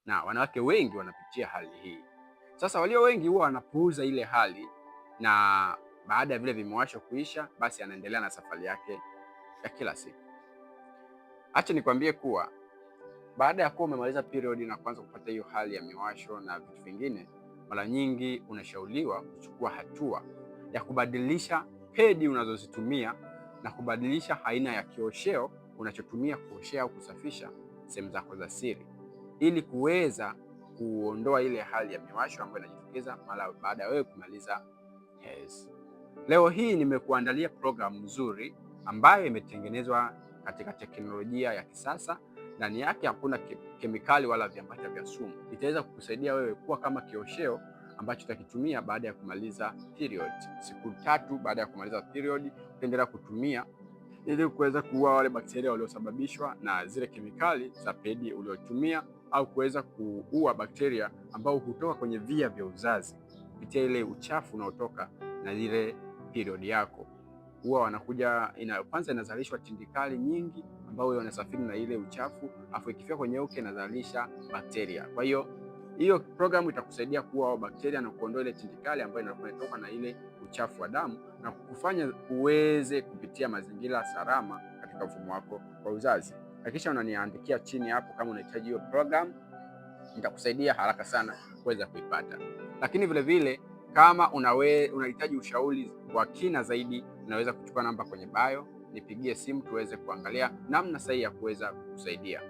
na wanawake wengi wanapitia hali hii. Sasa walio wengi huwa wanapuuza ile hali, na baada ya vile vimewasho kuisha, basi anaendelea na safari yake ya kila siku. Acha nikwambie kuwa baada ya kuwa umemaliza period na kuanza kupata hiyo hali ya miwasho na vitu vingine, mara nyingi unashauriwa kuchukua hatua ya kubadilisha pedi unazozitumia na kubadilisha aina ya kiosheo unachotumia kuoshea au kusafisha sehemu zako za siri, ili kuweza kuondoa ile hali ya miwasho ambayo inajitokeza mara baada ya wewe kumaliza hedhi. Leo hii nimekuandalia programu nzuri ambayo imetengenezwa katika teknolojia ya kisasa. Ndani yake hakuna kemikali wala viambata vya sumu. Itaweza kukusaidia wewe kuwa kama kiosheo ambacho utakitumia baada ya kumaliza period. Siku 3 baada ya kumaliza period utaendelea kutumia ili kuweza kuua wale bakteria waliosababishwa na zile kemikali za pedi uliotumia, au kuweza kuua bakteria ambao hutoka kwenye via vya uzazi kupitia ile uchafu unaotoka na ile period yako. Huwa wanakuja kwanza inazalishwa tindikali nyingi ambao wanasafiri na ile uchafu, afu ikifika kwenye uke inazalisha bakteria. Kwa hiyo programu itakusaidia kuua bakteria na kuondoa ile tindikali ambayo inakuwa inatoka na ile uchafu wa damu na kukufanya uweze kupitia mazingira salama katika mfumo wako wa uzazi. Hakikisha unaniandikia chini hapo kama unahitaji hiyo programu, nitakusaidia haraka sana kuweza kuipata. Lakini vile vile kama unahitaji ushauri wa kina zaidi, unaweza kuchukua namba kwenye bio, nipigie simu tuweze kuangalia namna sahihi ya kuweza kukusaidia.